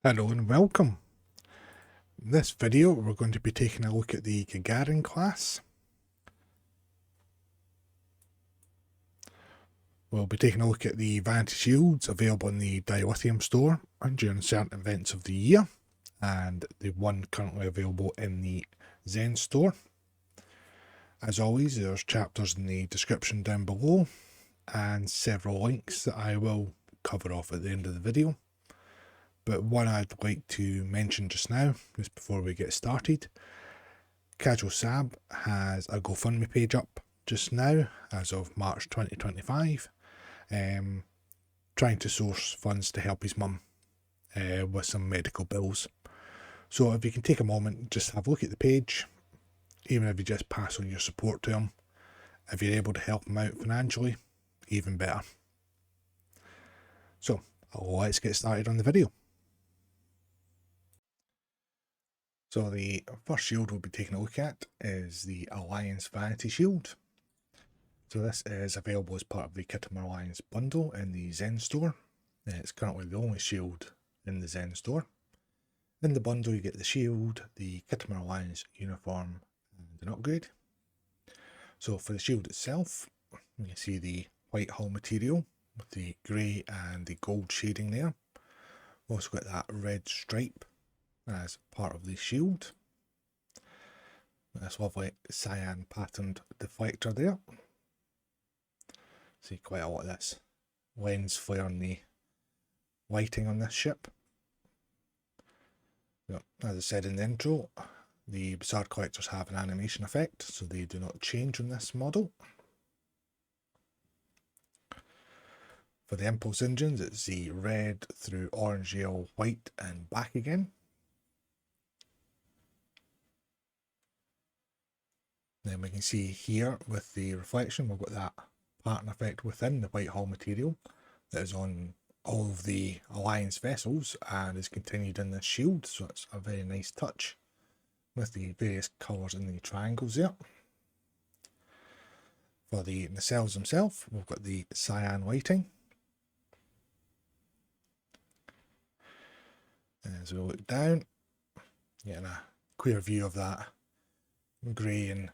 Hello and welcome. In this video we're going to be taking a look at the Gagarin class. We'll be taking a look at the Vanity shields available in the Dilithium store during certain events of the year, and the one currently available in the Zen store. As always, there's chapters in the description down below and several links that I will cover off at the end of the video. But one I'd like to mention just now, just before we get started, CasualSab has a GoFundMe page up just now, as of March 2025, trying to source funds to help his mum with some medical bills. So if you can take a moment, just have a look at the page, even if you just pass on your support to him. If you're able to help him out financially, even better. So let's get started on the video. So the first shield we'll be taking a look at is the Alliance Vanity Shield. So this is available as part of the Kittimer Alliance bundle in the Zen store. It's currently the only shield in the Zen store. In the bundle you get the shield, the Kittimer Alliance uniform and an upgrade. So for the shield itself, you can see the white hull material with the grey and the gold shading there. We've also got that red stripe as part of the shield. This lovely cyan patterned deflector there. See quite a lot of this lens flare on the lighting on this ship. But as I said in the intro, the Bizarre Collectors have an animation effect, so they do not change on this model. For the impulse engines, it's the red through orange, yellow, white and back again. Then we can see here with the reflection, we've got that pattern effect within the white hull material that is on all of the Alliance vessels and is continued in this shield, so it's a very nice touch with the various colours in the triangles there. For the nacelles themselves, we've got the cyan lighting. As we look down, getting a clear view of that grey and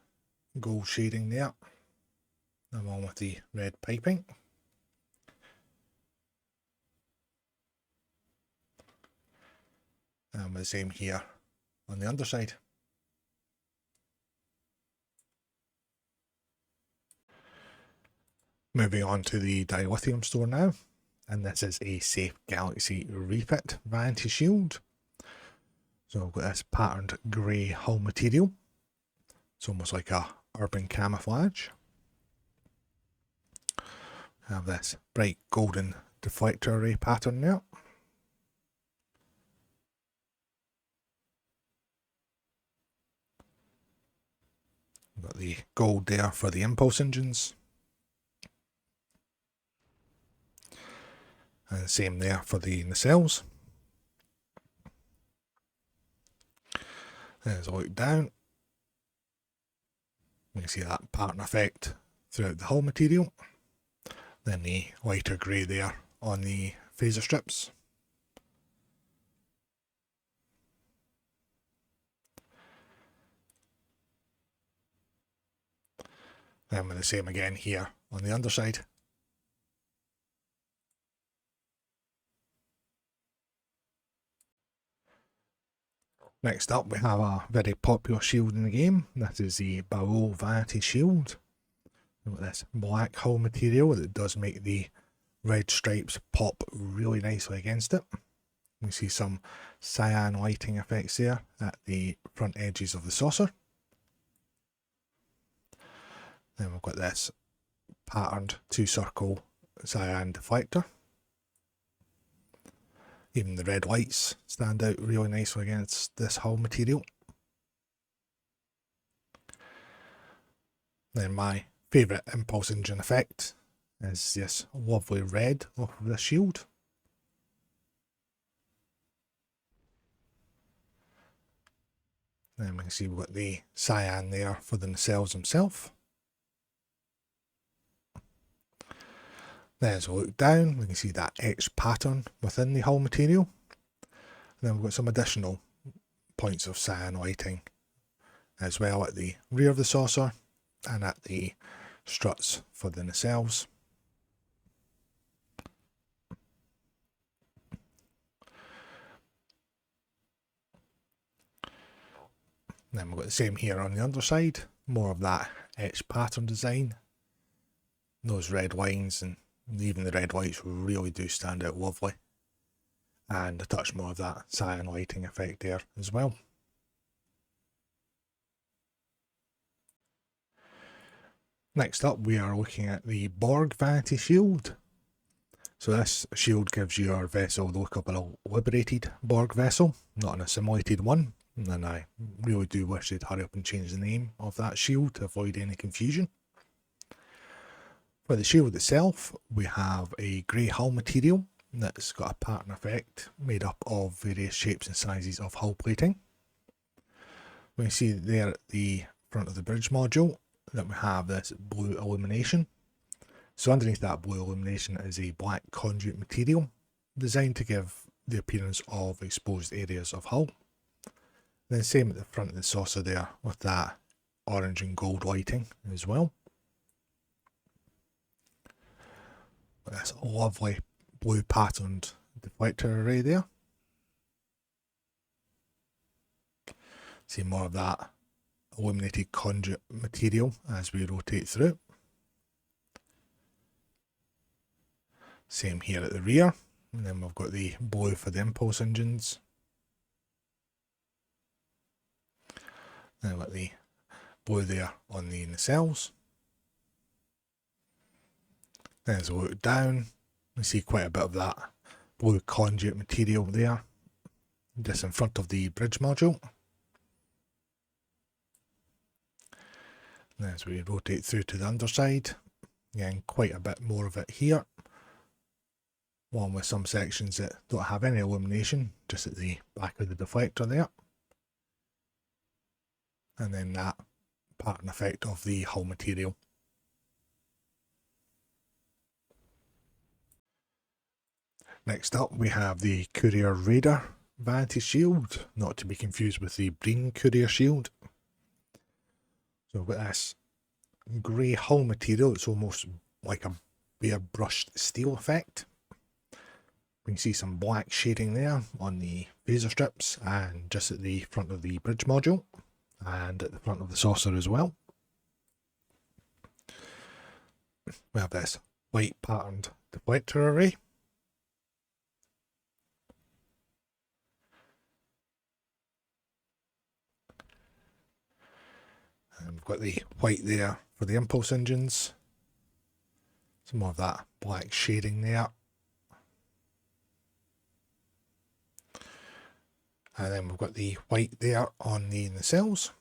gold shading there, along with the red piping. And the same here on the underside. Moving on to the Dilithium store now, and this is a Safe Galaxy Refit Vanity Shield. So I've got this patterned grey hull material. It's almost like a urban camouflage. Have this bright golden deflector array pattern there. We've got the gold there for the impulse engines. And the same there for the nacelles. As I look down, you can see that pattern effect throughout the hull material. Then the lighter grey there on the phaser strips. Then with the same again here on the underside. Next up we have a very popular shield in the game. That is the Baul Vanity Shield. We've got this black hull material that does make the red stripes pop really nicely against it. We see some cyan lighting effects there at the front edges of the saucer. Then we've got this patterned two-circle cyan deflector. Even the red lights stand out really nicely against this hull material. Then my favourite impulse engine effect is this lovely red off of the shield. Then we can see we've got the cyan there for the nacelles themselves. Then as we look down, we can see that etched pattern within the hull material. And then we've got some additional points of cyan lighting as well at the rear of the saucer and at the struts for the nacelles. Then we've got the same here on the underside, more of that etched pattern design. Those red lines and even the red lights really do stand out lovely. And a touch more of that cyan lighting effect there as well. Next up we are looking at the Borg Vanity shield. So this shield gives your vessel the look of a liberated Borg vessel, not an assimilated one. And I really do wish they'd hurry up and change the name of that shield to avoid any confusion. For the shield itself, we have a grey hull material that's got a pattern effect made up of various shapes and sizes of hull plating. We can see there at the front of the bridge module that we have this blue illumination. So underneath that blue illumination is a black conduit material designed to give the appearance of exposed areas of hull. Then same at the front of the saucer there with that orange and gold lighting as well. This lovely blue patterned deflector array there. See more of that illuminated conduit material as we rotate through. Same here at the rear, and then we've got the blue for the impulse engines. Then we've got the blue there on the nacelles. Then as we look down, we see quite a bit of that blue conduit material there, just in front of the bridge module. Then as we rotate through to the underside, again quite a bit more of it here, along with some sections that don't have any illumination, just at the back of the deflector there. And then that pattern effect of the hull material. Next up we have the Courier Radar Vanity shield, not to be confused with the Breen Courier shield. So we've got this grey hull material, it's almost like a bare brushed steel effect. We can see some black shading there on the phaser strips and just at the front of the bridge module and at the front of the saucer as well. We have this white patterned deflector array. And we've got the white there for the impulse engines. Some more of that black shading there. And then we've got the white there on the nacelles.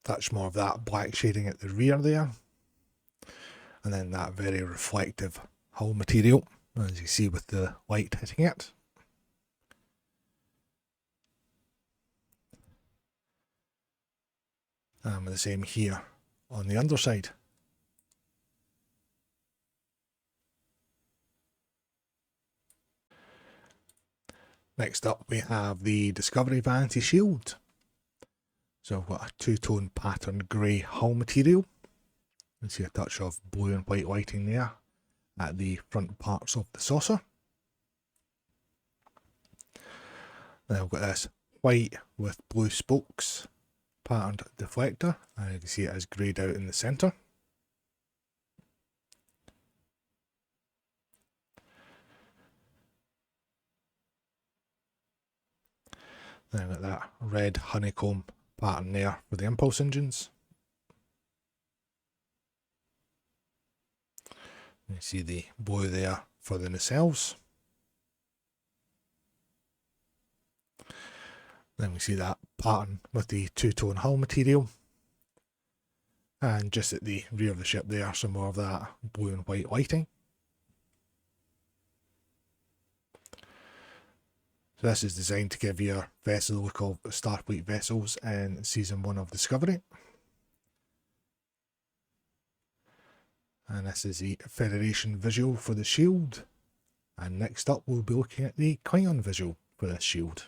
Touch more of that black shading at the rear there. And then that very reflective hull material, as you see with the light hitting it. And the same here on the underside. Next up we have the Discovery Vanity shield. So I've got a two-tone patterned grey hull material. You can see a touch of blue and white lighting there at the front parts of the saucer. Then I've got this white with blue spokes patterned deflector, and you can see it is greyed out in the centre. Then we've got that red honeycomb pattern there for the impulse engines. You see the blue there for the nacelles. Then we see that pattern with the two-tone hull material. And just at the rear of the ship there, some more of that blue and white lighting. So this is designed to give your vessel the look of Starfleet vessels in Season 1 of Discovery. And this is the Federation visual for the shield. And next up we'll be looking at the Klingon visual for this shield.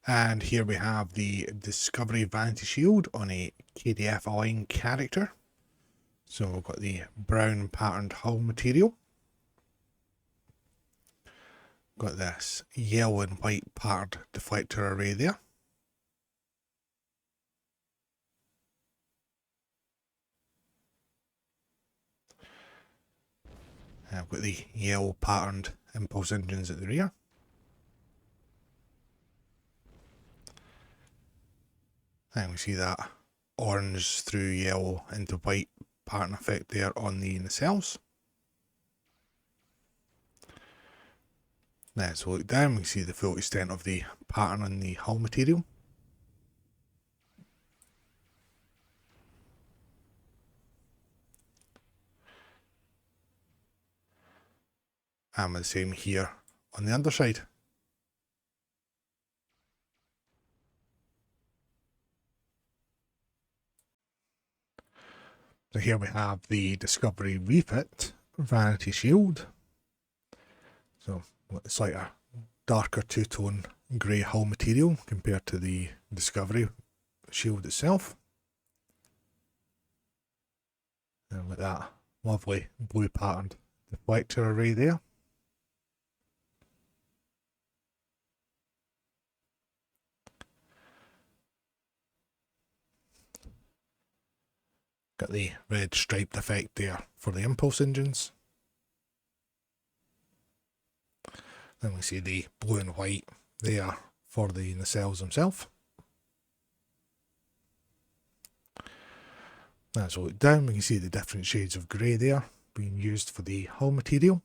And here we have the Discovery Vanity Shield on a KDF Align character. So we've got the brown patterned hull material. Got this yellow and white patterned deflector array there. I've got the yellow patterned impulse engines at the rear. And we see that orange through yellow into white pattern effect there on the nacelles. Let's look down, we can see the full extent of the pattern on the hull material. And the same here on the underside. So here we have the Discovery Refit Vanity Shield. So it's like a darker two-tone grey hull material compared to the Discovery shield itself. And with that lovely blue patterned deflector array there. Got the red striped effect there for the impulse engines. Then we see the blue and white there for the nacelles themselves. As we look down, we can see the different shades of grey there being used for the hull material.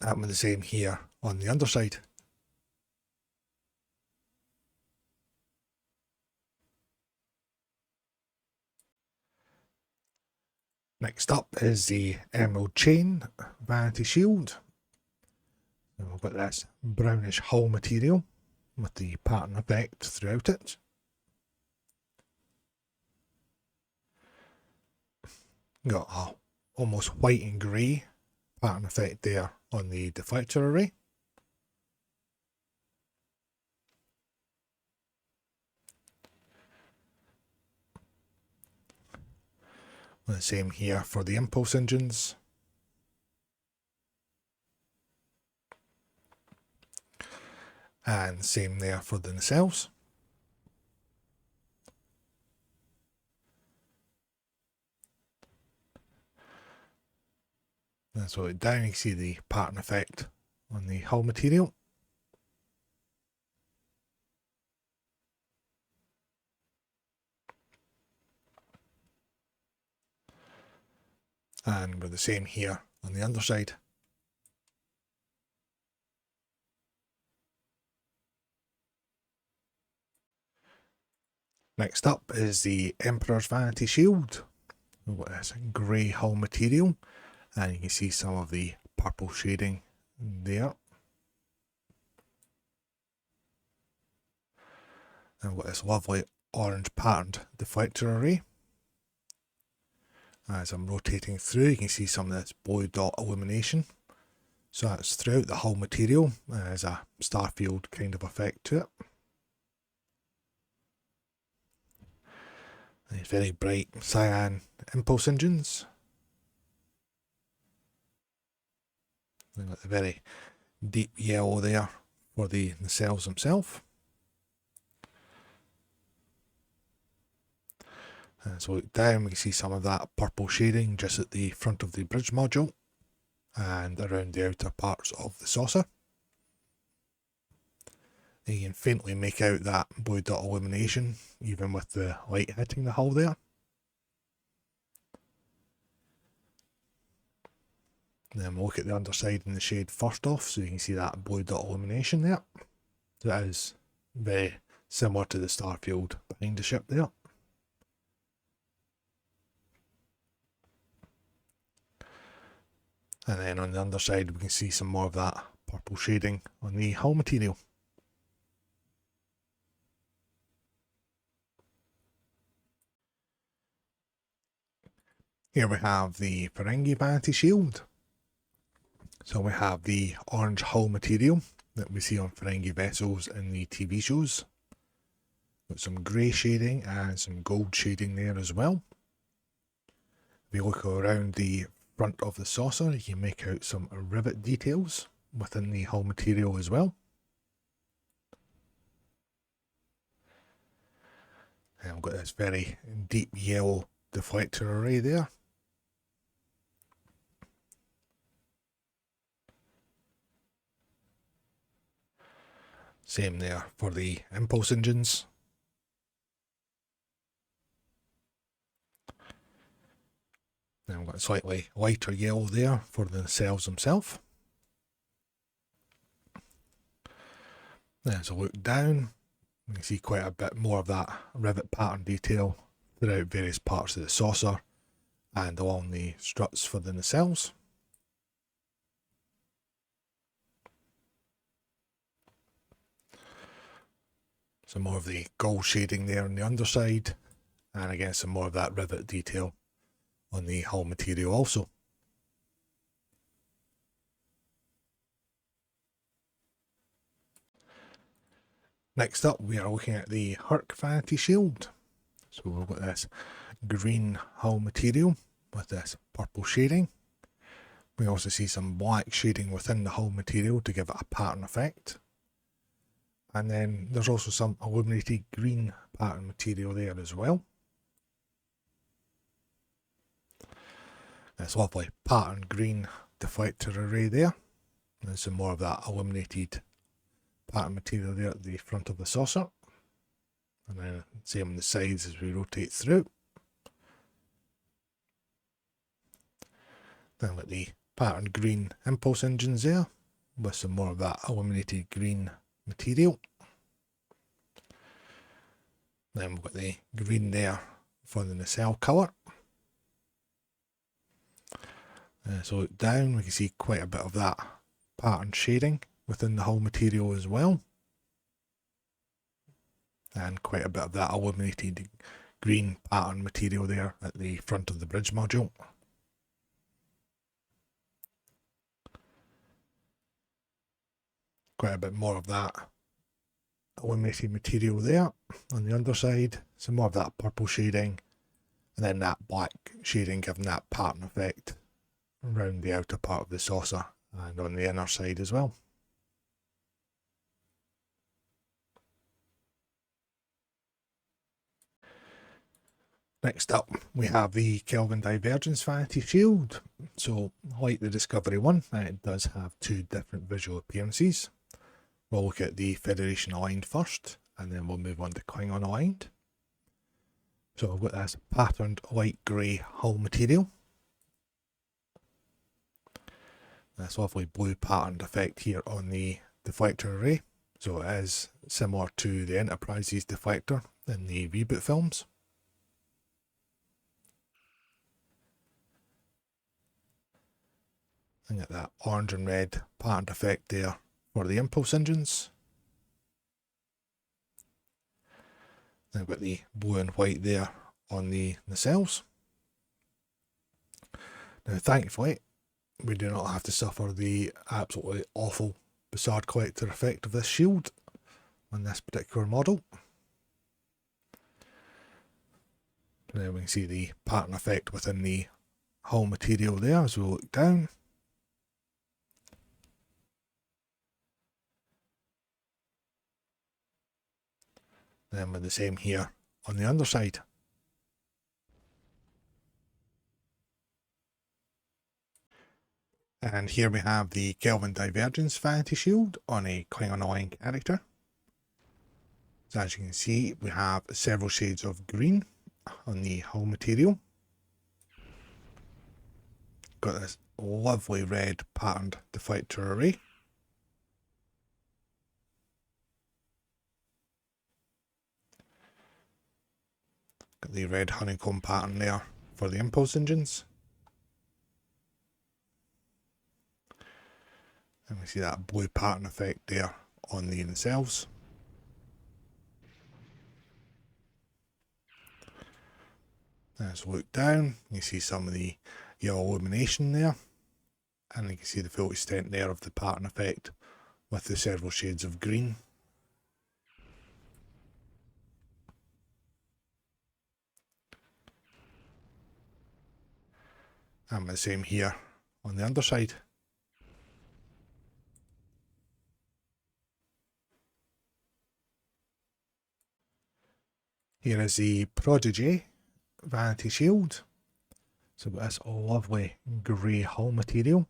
And the same here on the underside. Next up is the Emerald Chain Vanity Shield. And we've got this brownish hull material with the pattern effect throughout it. Got a almost white and grey pattern effect there on the deflector array. The same here for the impulse engines. And same there for the nacelles. That's what down you can see the pattern effect on the hull material. And we're the same here on the underside. Next up is the Emperor's Vanity Shield. We've got this grey hull material, and you can see some of the purple shading there. And we've got this lovely orange patterned deflector array. As I'm rotating through, you can see some of this blue dot illumination. So that's throughout the hull material as a starfield kind of effect to it. These very bright cyan impulse engines. We've got the very deep yellow there for the nacelles themselves. As we look down, we can see some of that purple shading just at the front of the bridge module and around the outer parts of the saucer. You can faintly make out that blue dot illumination even with the light hitting the hull there. Then we'll look at the underside and the shade first off, so you can see that blue dot illumination there. So that is very similar to the starfield behind the ship there. And then on the underside we can see some more of that purple shading on the hull material. Here we have the Ferengi Vanity Shield. So we have the orange hull material that we see on Ferengi vessels in the TV shows. Got some grey shading and some gold shading there as well. If you look around the front of the saucer, you can make out some rivet details within the hull material as well. And we've got this very deep yellow deflector array there. Same there for the impulse engines. Then we've got slightly lighter yellow there for the nacelles themselves. Then as I look down, you can see quite a bit more of that rivet pattern detail throughout various parts of the saucer and along the struts for the nacelles. Some more of the gold shading there on the underside, and again some more of that rivet detail on the hull material also. Next up, we are looking at the Hur'q Vanity Shield. So we've got this green hull material with this purple shading. We also see some black shading within the hull material to give it a pattern effect. And then there's also some illuminated green pattern material there as well. This lovely pattern green deflector array there. And some more of that illuminated pattern material there at the front of the saucer. And then same on the sides as we rotate through. Then with the pattern green impulse engines there, with some more of that illuminated green material. Then we've got the green there for the nacelle colour. So look down, we can see quite a bit of that pattern shading within the hull material as well. And quite a bit of that illuminated green pattern material there at the front of the bridge module. Quite a bit more of that illuminated material there on the underside, some more of that purple shading, and then that black shading giving that pattern effect around the outer part of the saucer and on the inner side as well. Next up, we have the Kelvin Divergence Vanity Shield. So, like the Discovery one, it does have two different visual appearances. We'll look at the Federation aligned first, and then we'll move on to Klingon aligned. So I've got this patterned light grey hull material. This lovely blue patterned effect here on the deflector array. So it is similar to the Enterprise's deflector in the reboot films. And get that orange and red patterned effect there for the impulse engines. Then we've got the blue and white there on the nacelles. Now thankfully, we do not have to suffer the absolutely awful Bassard collector effect of this shield on this particular model. Now we can see the pattern effect within the hull material there as we look down. Then with the same here on the underside. And here we have the Kelvin Divergence Vanity Shield on a Klingon aligned character. So as you can see, we have several shades of green on the hull material. Got this lovely red patterned deflector array. Got the red honeycomb pattern there for the impulse engines. And we see that blue pattern effect there on the nacelles. As we look down, you see some of the yellow illumination there, and you can see the full extent there of the pattern effect with the several shades of green. And the same here on the underside. Here is the Prodigy Vanity Shield. So we've got this lovely grey hull material.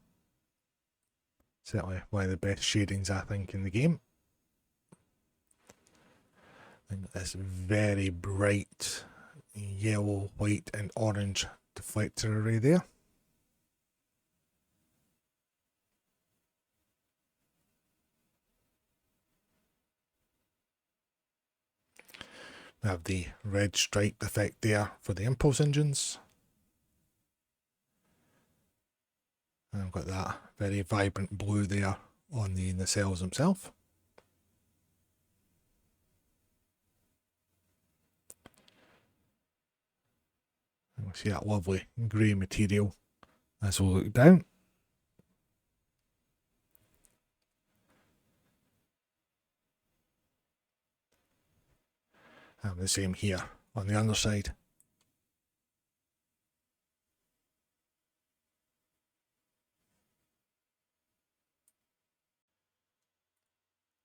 Certainly one of the best shadings I think in the game. And this very bright yellow, white and orange deflector array there. We have the red striped effect there for the impulse engines. And I've got that very vibrant blue there on the nacelles themselves. And we see that lovely grey material as we look down. And the same here on the underside.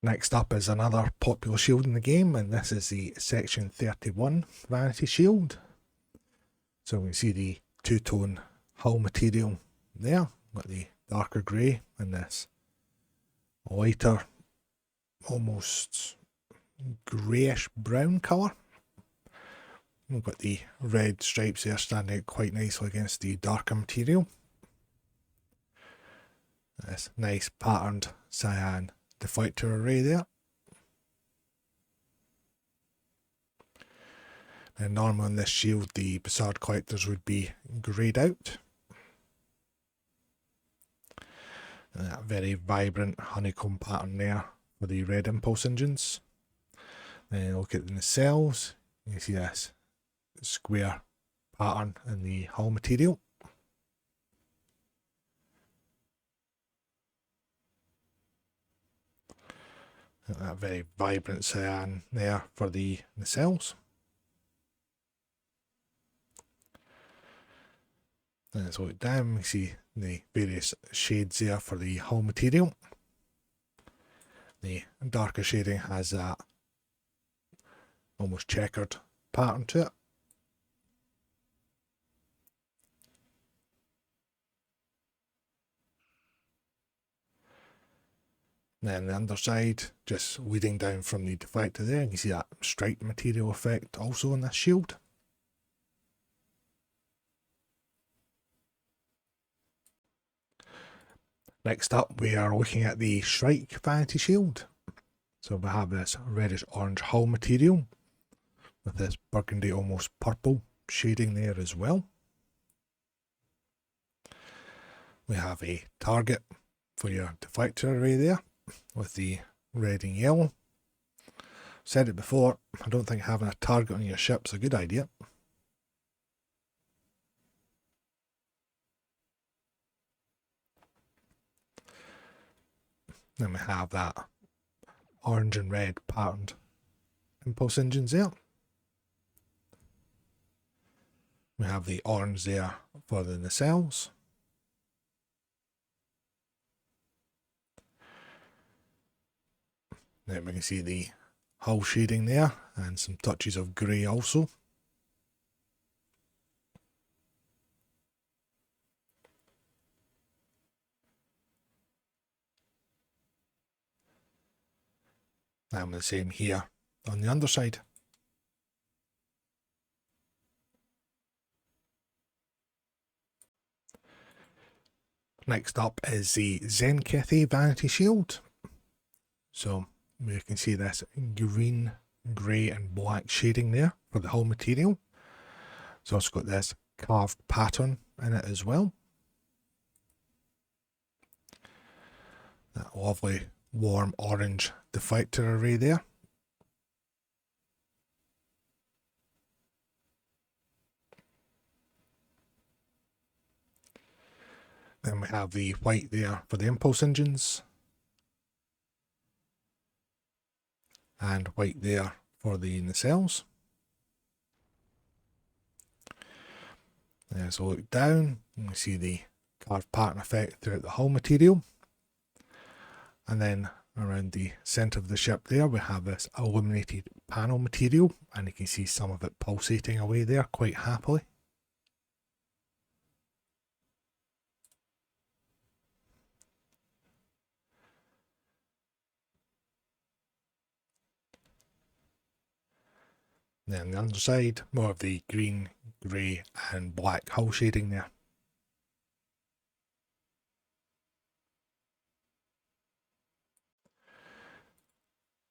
Next up is another popular shield in the game, and this is the Section 31 Vanity Shield. So we can see the two-tone hull material there. Got the darker grey and this lighter, almost greyish brown colour. We've got the red stripes there standing out quite nicely against the darker material. This nice patterned cyan deflector array there. And normally on this shield the Bassard collectors would be greyed out. And that very vibrant honeycomb pattern there for the red impulse engines. Then look at the nacelles, you can see this square pattern in the hull material. And that very vibrant cyan there for the nacelles. Then let's look down, we see the various shades there for the hull material. The darker shading has that almost checkered pattern to it. Then the underside, just leading down from the deflector there, you can see that striped material effect also on this shield. Next up we are looking at the Shrike Vanity Shield. So we have this reddish orange hull material with this burgundy almost purple shading there as well. We have a target for your deflector array there with the red and yellow. Said it before, I don't think having a target on your ship's a good idea. Then we have that orange and red patterned impulse engines there. We have the orange there for the nacelles. Then we can see the hull shading there and some touches of grey also. And the same here on the underside. Next up is the Tzenkethi Vanity Shield. So we can see this green, grey and black shading there for the hull material. It's also got this carved pattern in it as well. That lovely warm orange deflector array there. we have the white there for the impulse engines, and white there for the nacelles. So look down, and we see the carved pattern effect throughout the hull material. And then around the centre of the ship there, we have this illuminated panel material, and you can see some of it pulsating away there quite happily. Then on the underside, more of the green, grey and black hull shading there.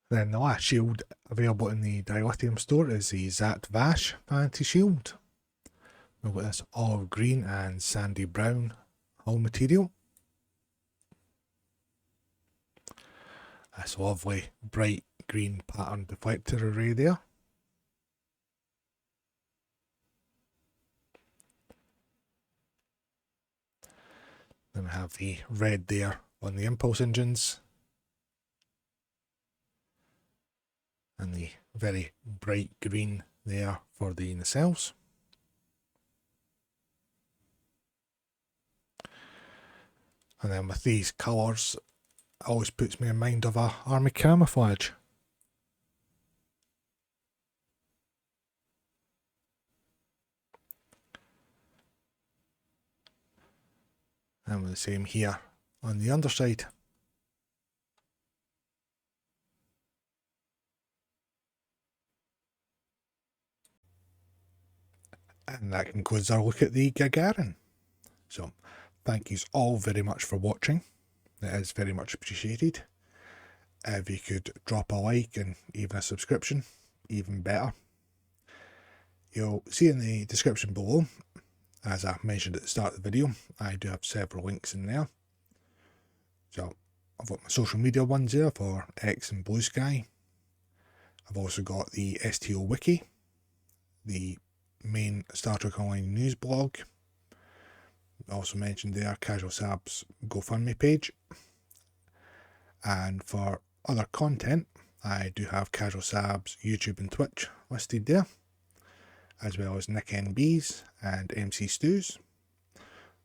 Then the last shield available in the Dilithium store is the Zhat Vash Vanity shield. We've got this olive green and sandy brown hull material. This lovely bright green pattern deflector array there. Then we have the red there on the impulse engines, and the very bright green there for the nacelles. And then with these colours, it always puts me in mind of a army camouflage. And with the same here on the underside. And that concludes our look at the Gagarin. So, thank you all very much for watching. It is very much appreciated. If you could drop a like and even a subscription, even better. You'll see in the description below, as I mentioned at the start of the video, I do have several links in there. So, I've got my social media ones there for X and Blue Sky. I've also got the STO Wiki, the main Star Trek Online news blog. Also mentioned there CasualSab's GoFundMe page. And for other content, I do have CasualSab's YouTube and Twitch listed there, as well as Nick NB's and MC Stews.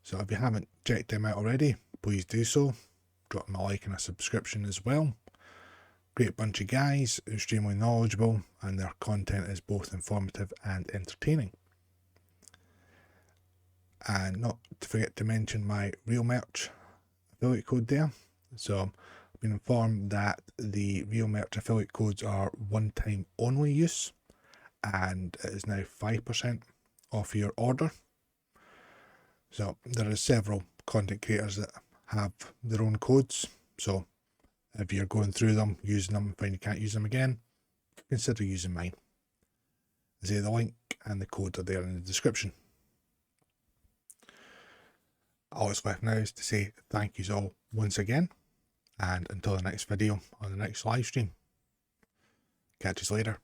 So if you haven't checked them out already, please do so. Drop them a like and a subscription as well. Great bunch of guys, extremely knowledgeable, and their content is both informative and entertaining. And not to forget to mention my Real Merch affiliate code there. So I've been informed that the Real Merch affiliate codes are one-time only use, and it is now 5% off your order. So there are several content creators that have their own codes, so if you're going through them, using them, find you can't use them again, consider using mine. The link and the code are there in the description. All that's left now is to say thank you all once again, and until the next video or the next live stream. Catch you later.